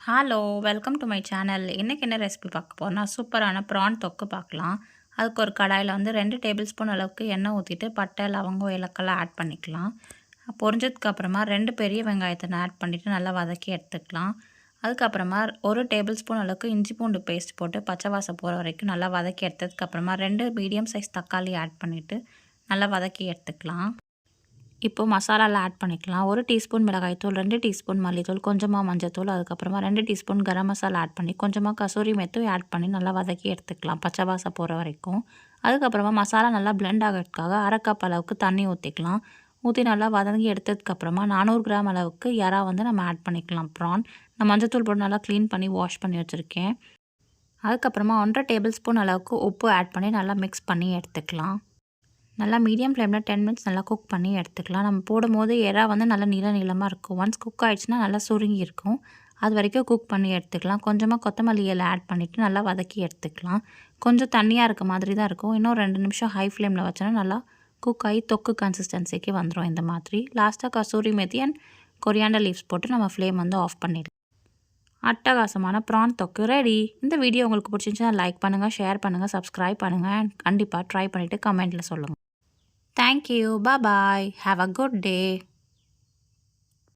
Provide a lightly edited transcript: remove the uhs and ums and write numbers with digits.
Hello welcome to my channel. இன்றைக்கி என்ன recipe பார்க்க போறோம்னா சூப்பரான ப்ரான் தொக்கு பார்க்கலாம். அதுக்கு ஒரு கடாயில் வந்து 2 டேபிள் ஸ்பூன் அளவுக்கு எண்ணெய் ஊற்றிட்டு பட்டை லவங்கம் ஏலக்கெல்லாம் ஆட் பண்ணிக்கலாம். பொரிஞ்சதுக்கப்புறமா 2 பெரிய வெங்காயத்தை ஆட் பண்ணிவிட்டு நல்லா வதக்கி எடுத்துக்கலாம். அதுக்கப்புறமா 1 டேபிள் ஸ்பூன் அளவுக்கு இஞ்சி பூண்டு பேஸ்ட் போட்டு பச்சை வாசம் போகிற வரைக்கும் நல்லா வதக்கி எடுத்ததுக்கப்புறமா 2 மீடியம் சைஸ் தக்காளி ஆட் பண்ணிவிட்டு நல்லா வதக்கி எடுத்துக்கலாம். இப்போது மசாலாலாம் ஆட் பண்ணிக்கலாம். 1 டீஸ்பூன் மிளகாய்த்தூள், 2 டீஸ்பூன் மல்லித்தூள், கொஞ்சமாக மஞ்சத்தூள், அதுக்கப்புறமா 2 டீஸ்பூன் கரம் மசாலா ஆட் பண்ணி கொஞ்சமாக கசூரி மெத்து ஆட் பண்ணி நல்லா வதக்கி எடுத்துக்கலாம் பச்சை வாசம் போகிற வரைக்கும். அதுக்கப்புறமா மசாலா நல்லா பிளெண்ட் ஆகிறதுக்காக 1/2 கப் அளவுக்கு தண்ணி ஊற்றிக்கலாம். ஊற்றி நல்லா வதங்கி எடுத்ததுக்கப்புறமா 400 கிராம் அளவுக்கு இறா வந்து நம்ம ஆட் பண்ணிக்கலாம். ப்ரான் நான் மஞ்சத்தூள் போட்டு நல்லா க்ளீன் பண்ணி வாஷ் பண்ணி வச்சுருக்கேன். அதுக்கப்புறமா 1/2 டேபிள் ஸ்பூன் அளவுக்கு உப்பு ஆட் பண்ணி நல்லா மிக்ஸ் பண்ணி எடுத்துக்கலாம். நல்லா மீடியம் ஃப்ளேமில் 10 மினிட்ஸ் நல்லா குக் பண்ணி எடுத்துக்கலாம். நம்ம போடும்போது எறா வந்து நல்லா நீளமாக இருக்கும். ஒன்ஸ் குக் ஆகிடுச்சுன்னா நல்லா சுருங்கி இருக்கும். அது வரைக்கும் குக் பண்ணி எடுத்துக்கலாம். கொஞ்சமாக கொத்தமல்லி இலை ஆட் பண்ணிவிட்டு நல்லா வதக்கி எடுத்துக்கலாம். கொஞ்சம் தண்ணியாக இருக்க மாதிரி தான் இருக்கும். இன்னும் 2 நிமிஷம் ஹை ஃப்ளேமில் வச்சோன்னா நல்லா குக் ஆகி தொக்கு கன்சிஸ்டன்சிக்கு வந்துடும். இந்த மாதிரி லாஸ்ட்டாக kasuri methi and coriander leaves போட்டு நம்ம ஃப்ளேம் வந்து ஆஃப் பண்ணிடலாம். அட்டகாசமான ப்ரான் தொக்கு ரெடி. இந்த வீடியோ உங்களுக்கு பிடிச்சிருந்துச்சுன்னா லைக் பண்ணுங்கள், ஷேர் பண்ணுங்கள், சப்ஸ்கிரைப் பண்ணுங்கள் அண்ட் கண்டிப்பாக ட்ரை பண்ணிவிட்டு கமெண்ட்டில் சொல்லுங்கள். Thank you. Bye bye. Have a good day.